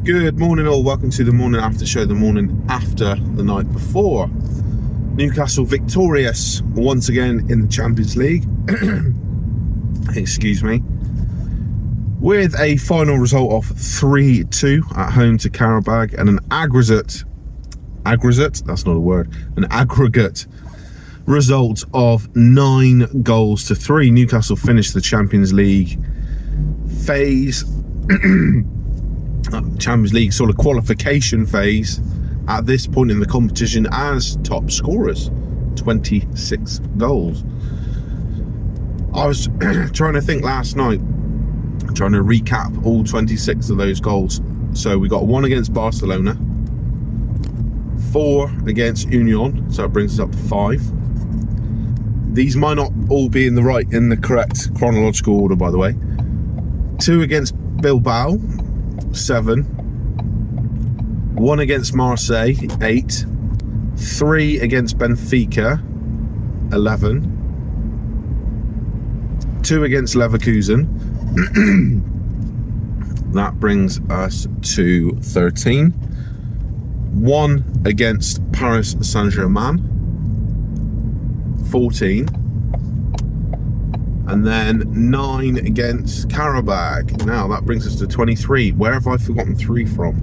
Good morning all, welcome to the morning after show, the morning after the night before. Newcastle victorious once again in the Champions League, excuse me, with a final result of 3-2 at home to QARABAG and an aggregate, that's not a word, an aggregate result of 9-3. Newcastle finished the Champions League phase Champions League sort of qualification phase at this point in the competition as top scorers, 26 goals. I was trying to think last night, trying to recap all 26 of those goals. So we got 1 against Barcelona, 4 against Union, so it brings us up to 5. These might not all be in the correct chronological order, by the way. 2 against Bilbao, 7, 1 against Marseille, 8, 3 against Benfica, 11, 2 against Leverkusen, that brings us to 13, 1 against Paris Saint-Germain, 14, and then 9 against QARABAG. Now that brings us to 23. Where have I forgotten 3 from?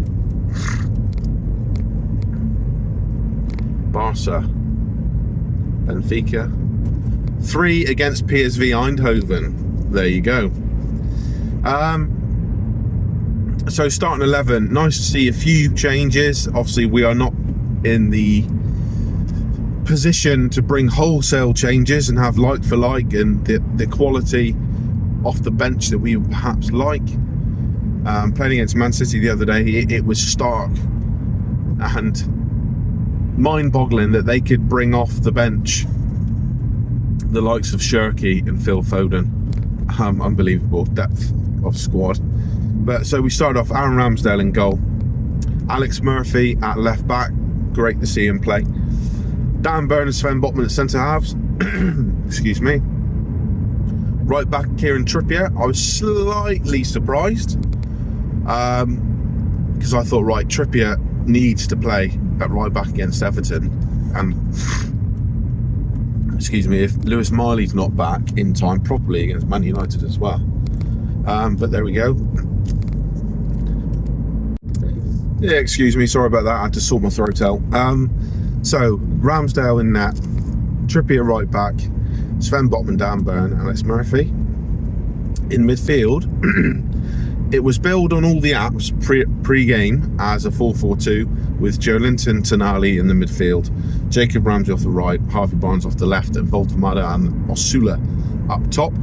Barca, Benfica, 3 against PSV Eindhoven. There you go. So starting 11, nice to see a few changes. Obviously we are not in the position to bring wholesale changes and have like for like and the quality off the bench that we perhaps like. Playing against Man City the other day, it was stark and mind-boggling that they could bring off the bench the likes of Shirky and Phil Foden. Unbelievable depth of squad. But so we started off Aaron Ramsdale in goal, Alex Murphy at left back, great to see him play, Dan Burn and Sven Botman at centre halves. Excuse me. Right back Kieran Trippier. I was slightly surprised because I thought, right, Trippier needs to play at right back against Everton, and excuse me, if Lewis Miley's not back in time properly against Man United as well. But there we go. Yeah, excuse me, sorry about that. I had to sort my throat out. So Ramsdale in net, Trippier right back, Sven Botman, Dan Burn, Alex Murphy. In midfield, it was billed on all the apps pre-game as a 4-4-2 with Joelinton, Tonali in the midfield, Jacob Ramsey off the right, Harvey Barnes off the left, and Voltemada and Osula up top.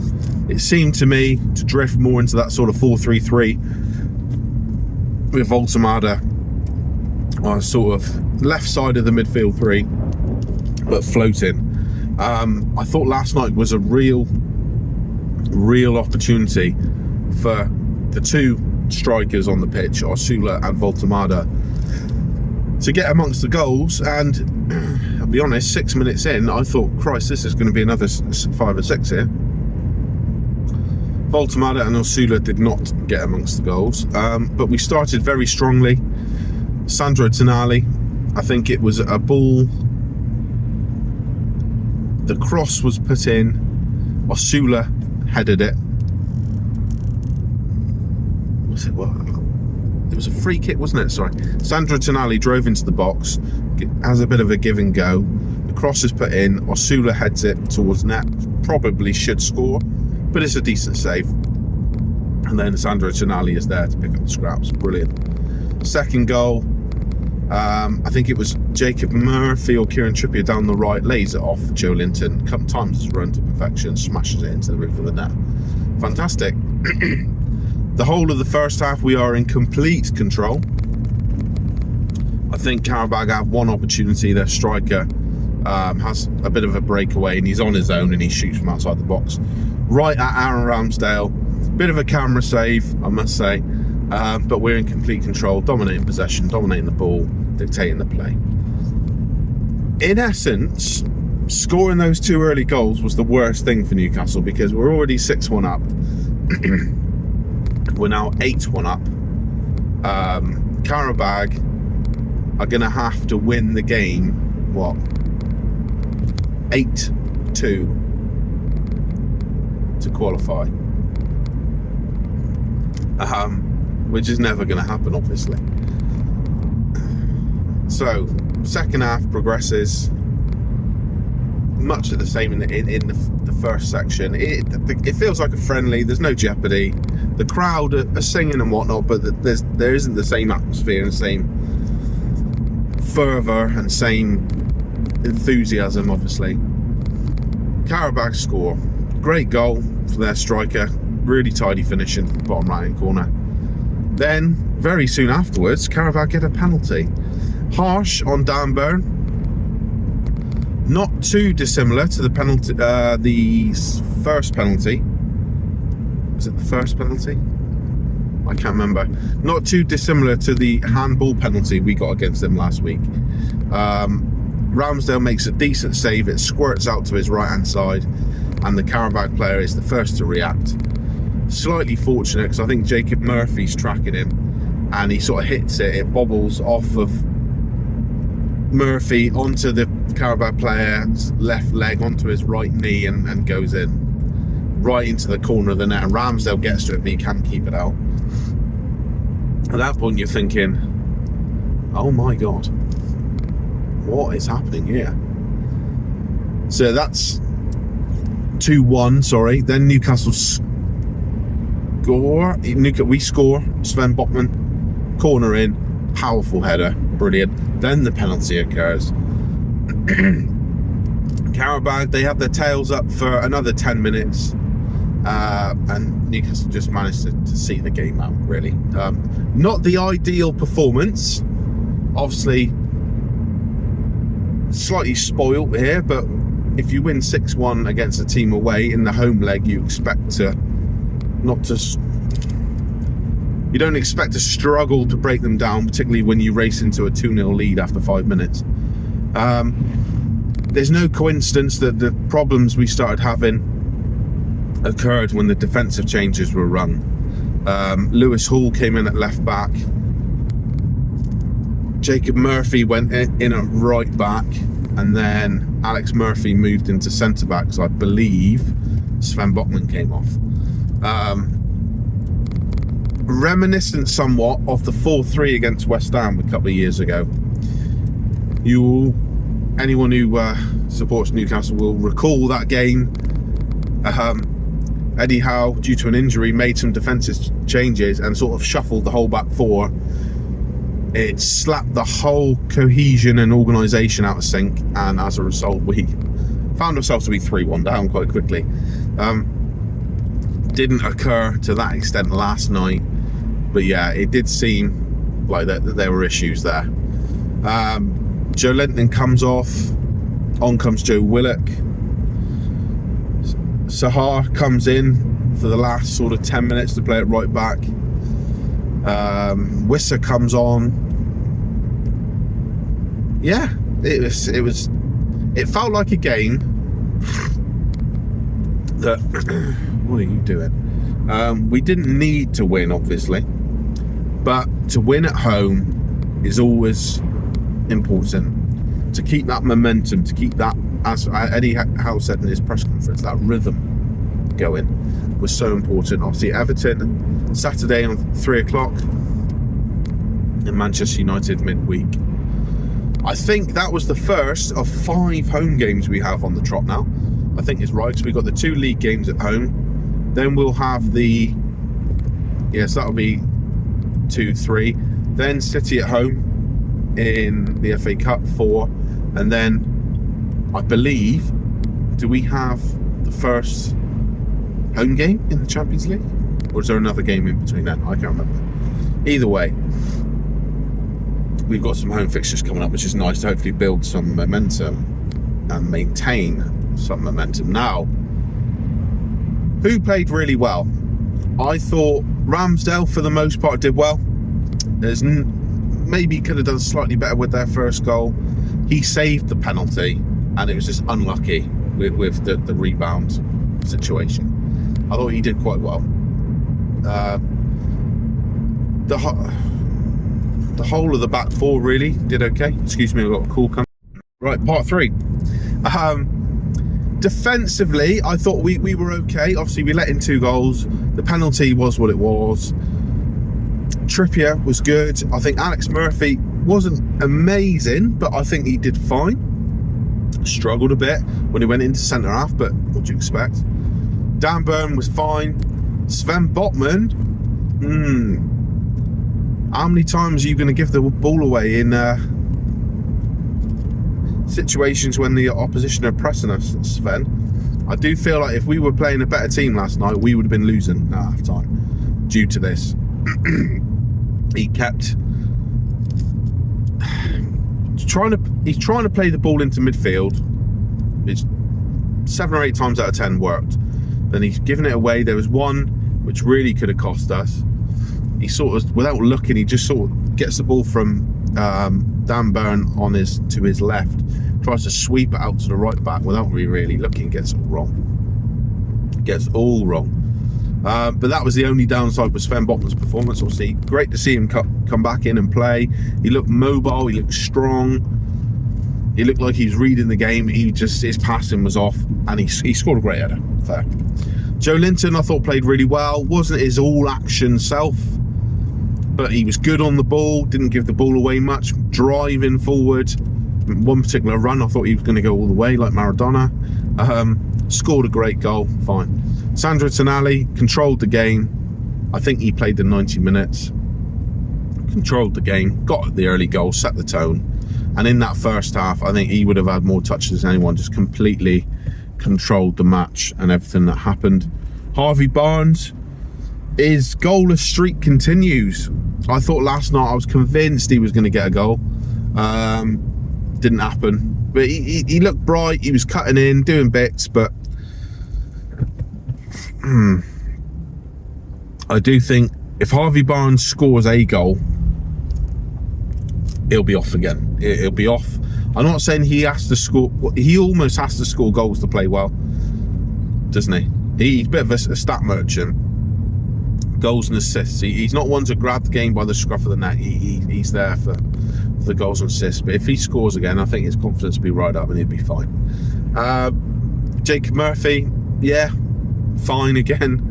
It seemed to me to drift more into that sort of 4-3-3 with Voltemada on sort of left side of the midfield 3, but floating. I thought last night was a real opportunity for the 2 strikers on the pitch, Osula and Voltemada, to get amongst the goals. And I'll be honest, 6 minutes in, I thought, Christ, this is going to be another 5 or 6 here. Voltemada and Osula did not get amongst the goals, but we started very strongly. Sandro Tonali, I think it was a ball, the cross was put in, Osula headed it. It was a free kick, wasn't it? Sorry. Sandro Tonali drove into the box, has a bit of a give and go. The cross is put in, Osula heads it towards net, probably should score, but it's a decent save. And then Sandro Tonali is there to pick up the scraps. Brilliant. Second goal, I think it was Jacob Murphy or Kieran Trippier down the right, lays it off Joelinton, times his run to perfection, smashes it into the roof of the net. Fantastic. The whole of the first half we are in complete control. I think QARABAG have one opportunity. Their striker has a bit of a breakaway and he's on his own and he shoots from outside the box right at Aaron Ramsdale. Bit of a camera save, I must say, but we're in complete control, dominating possession, dominating the ball, dictating the play. In essence, scoring those 2 early goals was the worst thing for Newcastle because we're already 6-1 up. We're now 8-1 up. QARABAG are going to have to win the game, 8-2 to qualify. Which is never going to happen, obviously. So, second half progresses much of the same in the first section. It feels like a friendly. There's no jeopardy. The crowd are singing and whatnot, but there isn't the same atmosphere and same fervour and same enthusiasm, obviously. QARABAG score. Great goal for their striker. Really tidy finish in the bottom right hand corner. Then, very soon afterwards, QARABAG get a penalty. Harsh on Dan Burn. Not too dissimilar to the penalty, the first penalty. Was it the first penalty? I can't remember. Not too dissimilar to the handball penalty we got against them last week. Ramsdale makes a decent save. It squirts out to his right hand side, and the QARABAG player is the first to react. Slightly fortunate because I think Jacob Murphy's tracking him, and he sort of hits it. It bobbles off of Murphy onto the QARABAG player's left leg, onto his right knee, and goes in right into the corner of the net. And Ramsdale gets to it, but he can't keep it out. At that point, you're thinking, "Oh my God, what is happening here?" So that's 2-1. Sorry. Then Newcastle score. We score. Sven Botman, corner in, powerful header, brilliant. Then the penalty occurs. QARABAG, they have their tails up for another 10 minutes, and Newcastle just managed to see the game out, really. Not the ideal performance, obviously slightly spoiled here, but if you win 6-1 against a team away in the home leg, you expect to you don't expect to struggle to break them down, particularly when you race into a 2-0 lead after 5 minutes. There's no coincidence that the problems we started having occurred when the defensive changes were run. Lewis Hall came in at left back. Jacob Murphy went in at right back, and then Alex Murphy moved into centre back, because I believe Sven Botman came off. Reminiscent somewhat of the 4-3 against West Ham a couple of years ago. Anyone who supports Newcastle will recall that game. Eddie Howe, due to an injury, made some defensive changes and sort of shuffled the whole back four. It slapped the whole cohesion and organisation out of sync, and as a result, we found ourselves to be 3-1 down quite quickly. Didn't occur to that extent last night, but yeah, it did seem like that there were issues there. Joe Linton comes off, on comes Joe Willock. Sahar comes in for the last sort of 10 minutes to play at right back. Wissa comes on. Yeah, it felt like a game that what are you doing? We didn't need to win, obviously, but to win at home is always important. To keep that momentum, to keep that, as Eddie Howe said in his press conference, that rhythm going was so important. Obviously, Everton Saturday on 3:00 and Manchester United midweek. I think that was the first of 5 home games we have on the trot now. I think it's right. So we've got the 2 league games at home. Then we'll have that'll be 2-3. Then City at home in the FA Cup 4. And then I believe, do we have the first home game in the Champions League? Or is there another game in between then? I can't remember. Either way, we've got some home fixtures coming up, which is nice to hopefully build some momentum and maintain some momentum. Now, who played really well? I thought Ramsdale, for the most part, did well. Maybe could have done slightly better with their first goal. He saved the penalty, and it was just unlucky with the rebound situation. I thought he did quite well. the whole of the back four really did okay. Excuse me, I've got a call coming. Right, part three. Defensively, I thought we were okay. Obviously, we let in 2 goals. The penalty was what it was. Trippier was good. I think Alex Murphy wasn't amazing, but I think he did fine. Struggled a bit when he went into centre half, but what do you expect? Dan Burn was fine. Sven Botman, how many times are you going to give the ball away in situations when the opposition are pressing us, Sven? I do feel like if we were playing a better team last night, we would have been losing at half time due to this. He kept he's trying to play the ball into midfield. It's 7 or 8 times out of 10 worked. Then he's given it away. There was one which really could have cost us. He sort of, without looking, he just sort of gets the ball from Dan Burn to his left, tries to sweep it out to the right back without really looking, gets it all wrong. But that was the only downside with Sven Botman's performance. Obviously, great to see him come back in and play. He looked mobile, he looked strong, he looked like he was reading the game. His passing was off, and he scored a great header. Fair. Joe Linton, I thought, played really well. Wasn't his all-action self, but he was good on the ball, didn't give the ball away much, driving forward. One particular run, I thought he was going to go all the way, like Maradona. Scored a great goal, fine. Sandro Tonali controlled the game. I think he played the 90 minutes. Controlled the game, got the early goal, set the tone. And in that first half, I think he would have had more touches than anyone, just completely controlled the match and everything that happened. Harvey Barnes, his goalless streak continues. I thought last night, I was convinced he was going to get a goal. Didn't happen. But he looked bright, he was cutting in, doing bits, but I do think if Harvey Barnes scores a goal, he'll be off again. He'll be off. I'm not saying he has to score. He almost has to score goals to play well, doesn't he? He's a bit of a stat merchant. Goals and assists. He's not one to grab the game by the scruff of the neck. He's there for the goals and assists. But if he scores again, I think his confidence will be right up and he'll be fine. Jacob Murphy, yeah, fine again.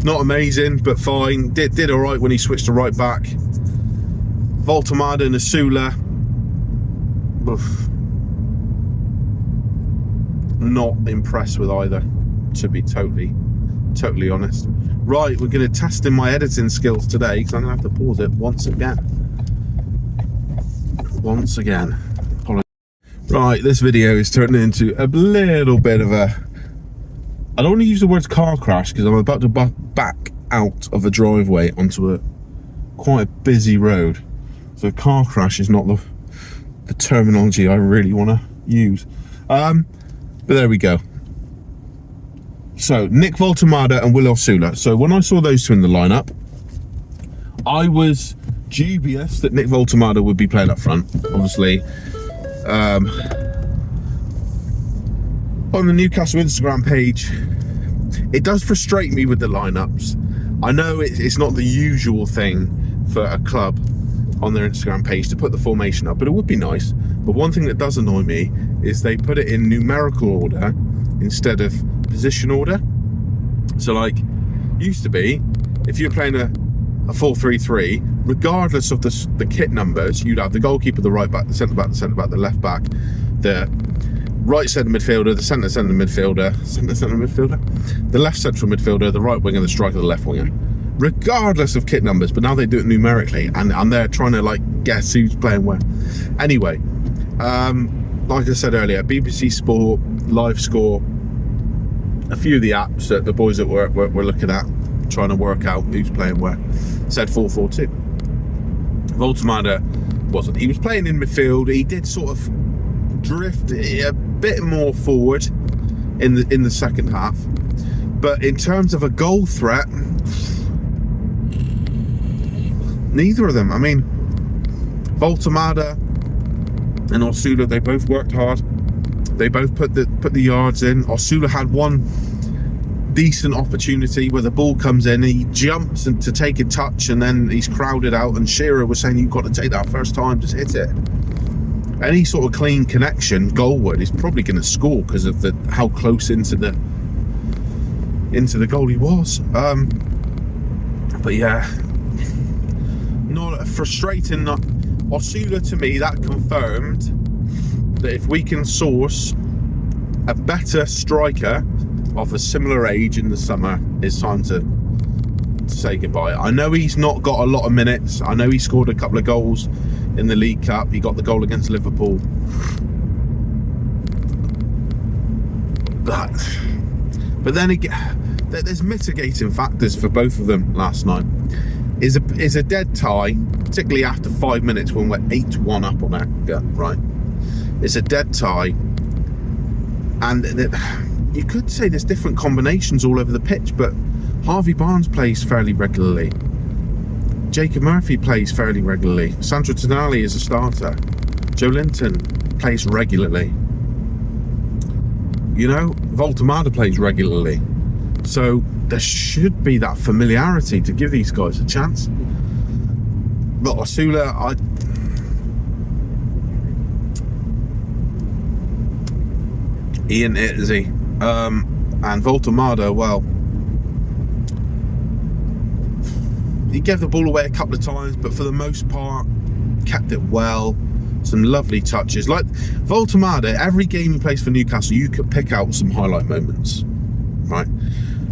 Not amazing, but fine. Did all right when he switched to right back. Voltemada and Asula, not impressed with either, to be totally honest. Right, we're going to test in my editing skills today, because I'm going to have to pause it once again. Right, this video is turning into a little bit of a... I don't want to use the words car crash, because I'm about to back out of a driveway onto a quite a busy road. So car crash is not the terminology I really want to use. But there we go. So Nick Voltemada and Will Osula. So when I saw those two in the lineup, I was dubious that Nick Voltemada would be playing up front. Obviously, on the Newcastle Instagram page, it does frustrate me with the lineups. I know it's not the usual thing for a club on their Instagram page to put the formation up, but it would be nice. But one thing that does annoy me is they put it in numerical order instead of position order. So like, used to be, if you're playing a 4-3-3, regardless of the kit numbers, you'd have the goalkeeper, the right back, the centre back, the left back, the right centre midfielder, the centre midfielder, the left central midfielder, the right winger, the striker, the left winger, regardless of kit numbers. But now they do it numerically, and they're trying to like guess who's playing where. Anyway, like I said earlier, BBC Sport, Live Score, a few of the apps that the boys at work were looking at, trying to work out who's playing where, said 4-4-2. Voltemada wasn't. He was playing in midfield. He did sort of drift a bit more forward in the second half, but in terms of a goal threat, neither of them. I mean, Voltemada and Osula, they both worked hard. They both put the yards in. Osula had one decent opportunity where the ball comes in, he jumps and to take a touch, and then he's crowded out, and Shearer was saying, you've got to take that first time, just hit it. Any sort of clean connection goalward is probably going to score because of how close into the goal he was. But yeah, not frustrating. Osula, to me, that confirmed that if we can source a better striker of a similar age in the summer, it's time to say goodbye. I know he's not got a lot of minutes. I know he scored a couple of goals in the League Cup. He got the goal against Liverpool. But then again, there's mitigating factors for both of them last night. Is a dead tie, particularly after 5 minutes when we're 8-1 up on aggregate, right? It's a dead tie, and you could say there's different combinations all over the pitch, but Harvey Barnes plays fairly regularly. Jacob Murphy plays fairly regularly. Sandro Tonali is a starter. Joe Linton plays regularly. You know, Voltemada plays regularly. So there should be that familiarity to give these guys a chance. But Osula, Ian Itzy, and Voltemada, well, he gave the ball away a couple of times, but for the most part, kept it well. Some lovely touches. Like Voltemada, every game he plays for Newcastle, you could pick out some highlight moments, right?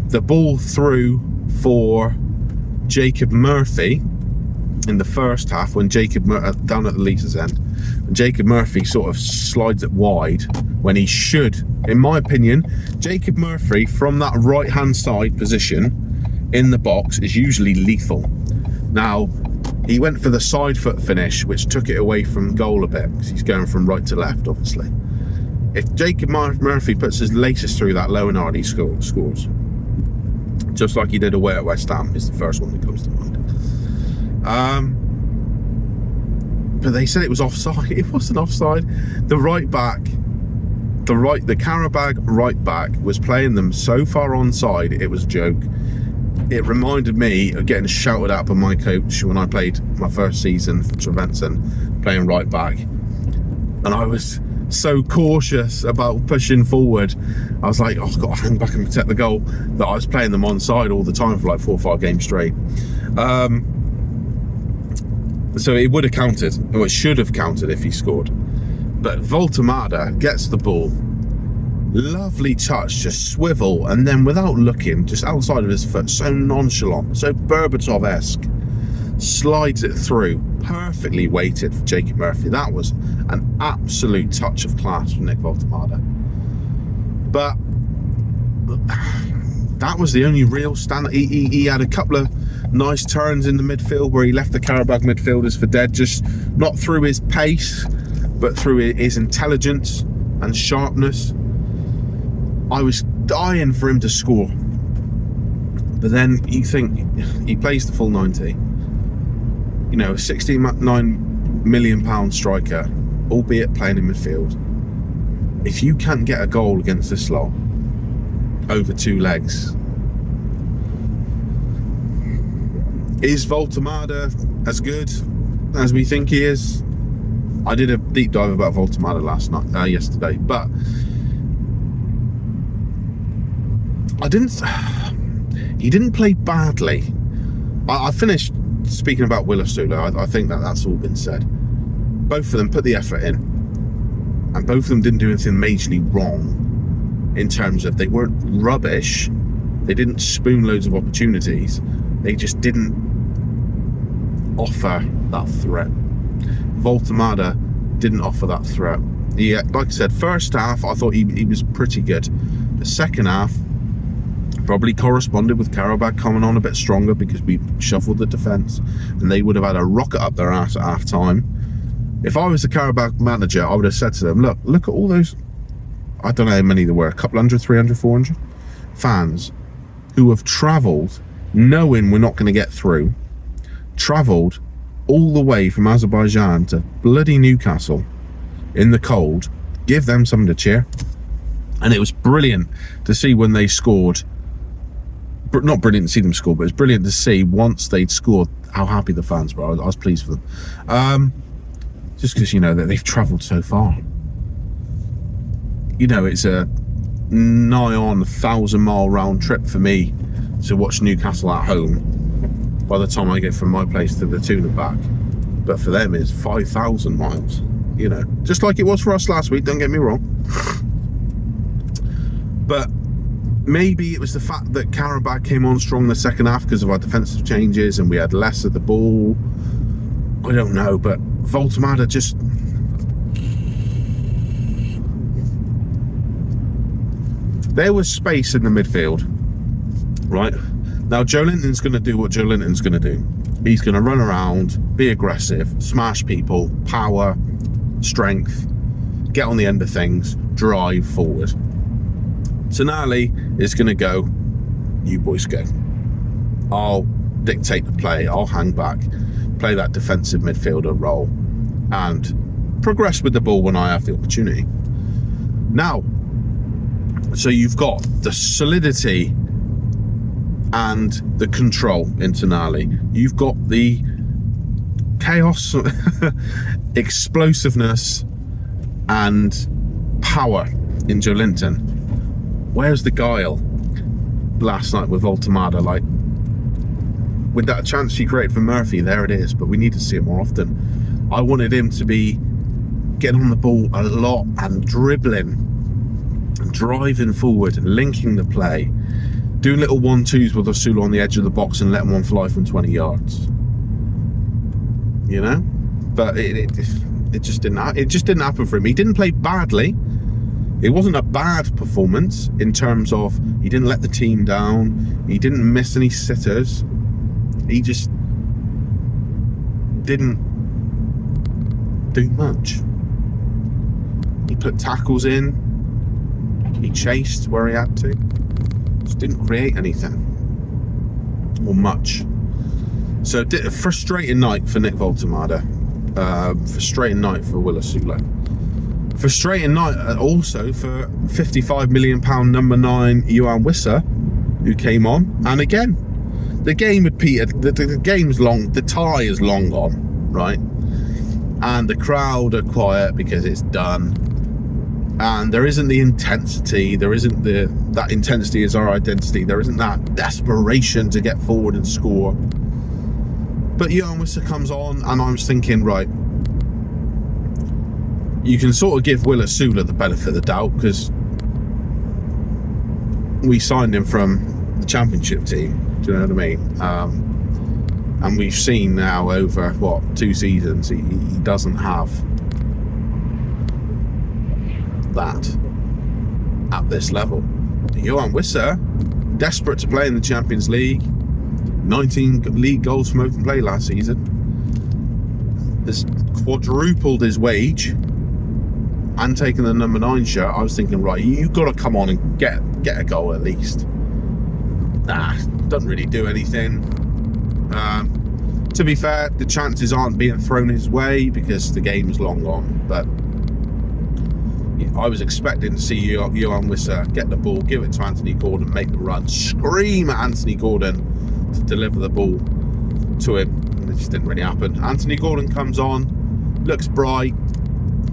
The ball through for Jacob Murphy in the first half, when down at the Leeds end, Jacob Murphy sort of slides it wide when he should, in my opinion, Jacob Murphy from that right-hand side position in the box is usually lethal. Now, he went for the side foot finish, which took it away from goal a bit, because he's going from right to left, obviously. If Jacob Murphy puts his laces through that low and hard, he scores. Just like he did away at West Ham, is the first one that comes to mind. But they said it was offside. It wasn't offside. The right back, the QARABAG right back was playing them so far onside, it was a joke. It reminded me of getting shouted at by my coach when I played my first season for Treventon, playing right back. And I was so cautious about pushing forward. I was like, oh, I've got to hang back and protect the goal, that I was playing them onside all the time for like 4 or 5 games straight. So it would have counted, or it should have counted if he scored. But Voltemada gets the ball, lovely touch, just swivel, and then without looking, just outside of his foot, so nonchalant, so Berbatov-esque, slides it through, perfectly weighted for Jacob Murphy. That was an absolute touch of class from Nick Voltemada. But that was the only real stand. He had a couple of nice turns in the midfield where he left the QARABAG midfielders for dead, just not through his pace, but through his intelligence and sharpness. I was dying for him to score. But then you think, he plays the full 90. You know, a £69 million striker, albeit playing in midfield. If you can't get a goal against this lot over 2 legs, is Voltemada as good as we think he is? I did a deep dive about Voltemada yesterday, but he didn't play badly. I finished speaking about Will Osula. I think that's all been said. Both of them put the effort in, and both of them didn't do anything majorly wrong in terms of, they weren't rubbish, they didn't spoon loads of opportunities, they just didn't offer that threat. Voltemada didn't offer that threat. Like I said, first half I thought he was pretty good. The second half probably corresponded with QARABAG coming on a bit stronger, because we shuffled the defence and they would have had a rocket up their ass at half time. If I was the QARABAG manager, I would have said to them, look at all those, I don't know how many there were, a couple hundred, 300, 400 fans who have travelled knowing we're not going to get through, travelled all the way from Azerbaijan to bloody Newcastle in the cold. Give them something to cheer. And it was brilliant to see when they scored not brilliant to see them score, but it's brilliant to see once they'd scored how happy the fans were. I was pleased for them. Just because, you know, that they've travelled so far. You know, it's a nigh on 1,000-mile round trip for me to watch Newcastle at home by the time I get from my place to the Toon and back. But for them, it's 5,000 miles. You know, just like it was for us last week, don't get me wrong. But maybe it was the fact that QARABAG came on strong in the second half because of our defensive changes and we had less of the ball. I don't know, but Voltemada just... There was space in the midfield, right? Now, Joe Linton's going to do what Joe Linton's going to do. He's going to run around, be aggressive, smash people, power, strength, get on the end of things, drive forward. Tonali is going to go, you boys go. I'll dictate the play, I'll hang back, play that defensive midfielder role, and progress with the ball when I have the opportunity. Now, so you've got the solidity and the control in Tonali. You've got the chaos, explosiveness, and power in Joe Linton. Where's the guile last night with Voltemada? Like, with that chance she created for Murphy, there it is, but we need to see it more often. I wanted him to be getting on the ball a lot and dribbling and driving forward and linking the play, doing little 1-2s with Osula on the edge of the box and letting one fly from 20 yards. You know? But it just didn't happen for him. He didn't play badly. It wasn't a bad performance in terms of he didn't let the team down. He didn't miss any sitters. He just didn't do much. He put tackles in. He chased where he had to. Just didn't create anything. Or much. So, a frustrating night for Nick Voltemada. Frustrating night for Will Osula. Frustrating night also for £55 million number 9 Yohan Wissa, who came on. And again, the game had petered. The game's long. The tie is long gone, right? And the crowd are quiet because it's done. And there isn't the intensity. There isn't that intensity is our identity. There isn't that desperation to get forward and score. But Yohan Wissa comes on, and I was thinking, right, you can sort of give Will Osula the benefit of the doubt because we signed him from the Championship team. Do you know what I mean? And we've seen now over, 2 seasons, he doesn't have that at this level. Yohan Wissa, desperate to play in the Champions League, 19 league goals from open play last season, has quadrupled his wage and taken the number 9 shirt. I was thinking, right, you've got to come on and get a goal at least. Nah, doesn't really do anything. To be fair, the chances aren't being thrown his way because the game's long gone. But I was expecting to see Yohan Wissa get the ball, give it to Anthony Gordon, make the run, scream at Anthony Gordon to deliver the ball to him. And it just didn't really happen. Anthony Gordon comes on, looks bright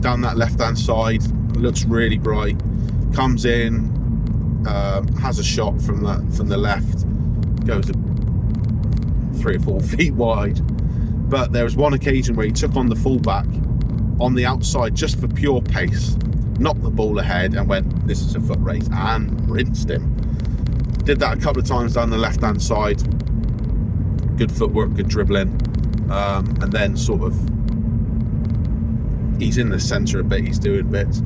down that left-hand side, looks really bright, comes in, has a shot from the left, goes 3 or 4 feet wide. But there was one occasion where he took on the fullback on the outside just for pure pace, knocked the ball ahead and went, this is a foot race, and rinsed him. Did that a couple of times down the left-hand side. Good footwork, good dribbling. And then sort of, he's in the centre a bit, he's doing bits.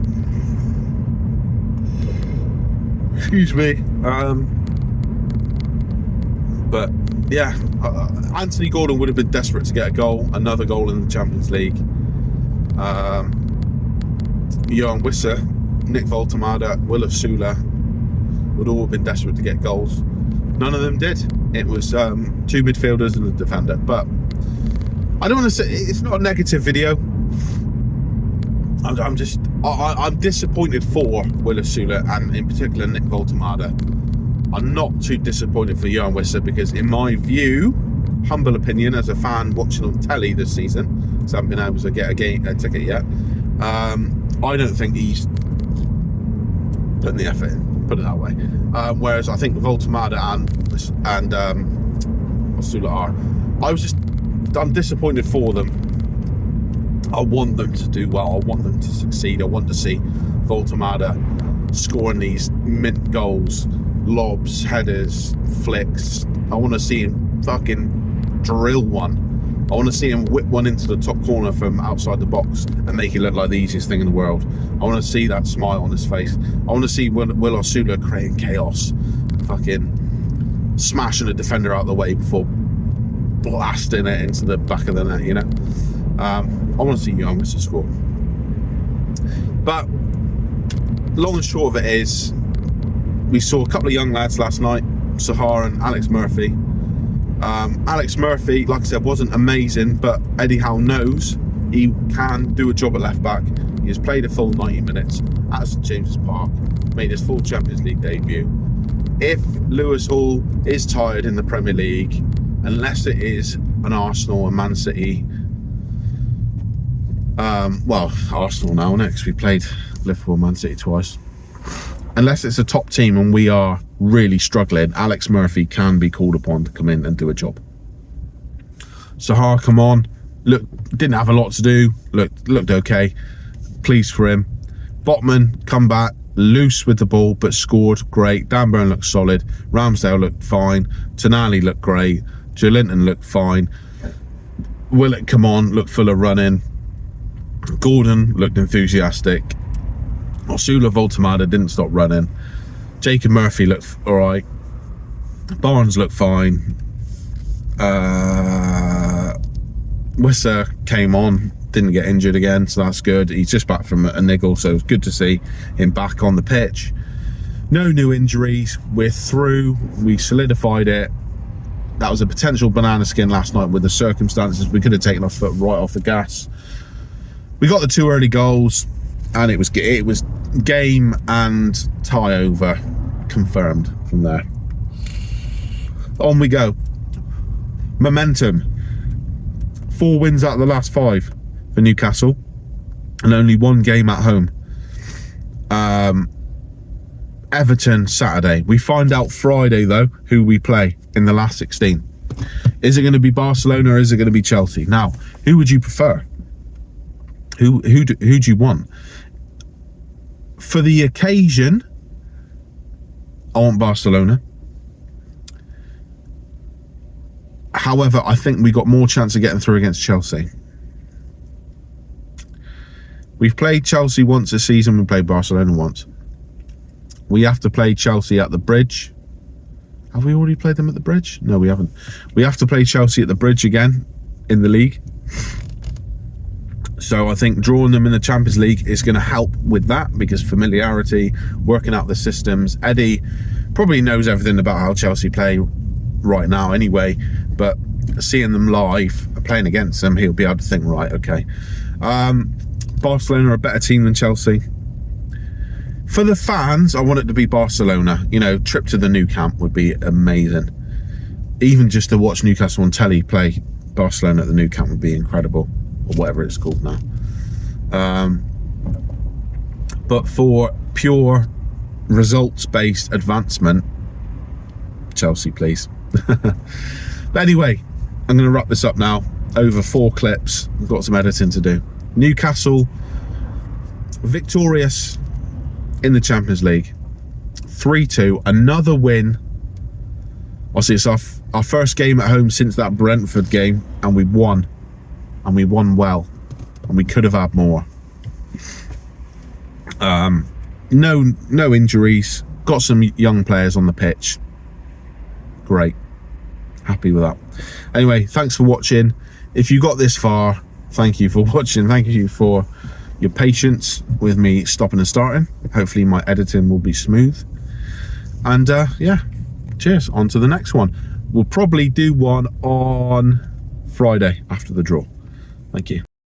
Excuse me. But yeah, Anthony Gordon would have been desperate to get a goal, another goal in the Champions League. Yohan Wissa, Nick Voltemada, Will Osula would all have been desperate to get goals. None of them did. It was 2 midfielders and a defender. But I don't want to say it's not a negative video. I'm disappointed for Will Osula and in particular Nick Voltemada. I'm not too disappointed for Johan Wissa, because in my view, humble opinion as a fan watching on telly this season, because I haven't been able to get a ticket yet, I don't think he's putting the effort in, put it that way. Whereas I think Voltemada and Osula are. I'm disappointed for them. I want them to do well. I want them to succeed. I want to see Voltemada scoring these mint goals, lobs, headers, flicks. I want to see him fucking drill one. I want to see him whip one into the top corner from outside the box and make it look like the easiest thing in the world. I want to see that smile on his face. I want to see Will Osula creating chaos, fucking smashing a defender out of the way before blasting it into the back of the net, you know. I want to see Johan Wissa score. But long and short of it is, we saw a couple of young lads last night, Sahar and Alex Murphy. Alex Murphy, like I said, wasn't amazing, but Eddie Howe knows he can do a job at left back. He has played a full 90 minutes at St James's Park, made his full Champions League debut. If Lewis Hall is tired in the Premier League, unless it is an Arsenal and Man City, well, Arsenal now next, we played Liverpool and Man City twice. Unless it's a top team and we are really struggling, Alex Murphy can be called upon to come in and do a job. Sahar, come on. Look, didn't have a lot to do. Looked okay. Pleased for him. Botman, come back. Loose with the ball, but scored. Great. Dan Burn looked solid. Ramsdale looked fine. Tonali looked great. Joelinton looked fine. Willett, come on. Looked full of running. Gordon looked enthusiastic. Osula Voltemada didn't stop running. Jacob Murphy looked alright. Barnes looked fine. Wissa came on, didn't get injured again, so that's good. He's just back from a niggle, so it's good to see him back on the pitch. No new injuries. We're through. We solidified it. That was a potential banana skin last night with the circumstances. We could have taken our foot right off the gas. We got the 2 early goals, and it was game and tie over confirmed from there. On we go. Momentum. 4 wins out of the last 5 for Newcastle, and only 1 game at home. Everton Saturday. We find out Friday though who we play in the last 16. Is it going to be Barcelona or is it going to be Chelsea? Now, who would you prefer? Who do you want? For the occasion, I want Barcelona. However, I think we got more chance of getting through against Chelsea. We've played Chelsea once this season, we played Barcelona once. We have to play Chelsea at the Bridge. Have we already played them at the Bridge? No, we haven't. We have to play Chelsea at the Bridge again in the league. So I think drawing them in the Champions League is going to help with that, because familiarity, working out the systems. Eddie probably knows everything about how Chelsea play right now anyway, but seeing them live, playing against them, he'll be able to think, right, okay. Barcelona are a better team than Chelsea. For the fans, I want it to be Barcelona. You know, trip to the Nou Camp would be amazing. Even just to watch Newcastle on telly play Barcelona at the Nou Camp would be incredible. Or whatever it's called now. But for pure results-based advancement, Chelsea, please. But anyway, I'm going to wrap this up now. Over 4 clips. We've got some editing to do. Newcastle victorious in the Champions League. 3-2. Another win. Obviously, it's our first game at home since that Brentford game, and we won. And we won well, and we could have had more. No injuries. Got some young players on the pitch. Great. Happy with that. Anyway, thanks for watching. If you got this far, thank you for watching. Thank you for your patience with me stopping and starting. Hopefully my editing will be smooth. And yeah, cheers. On to the next one. We'll probably do one on Friday after the draw. Thank you.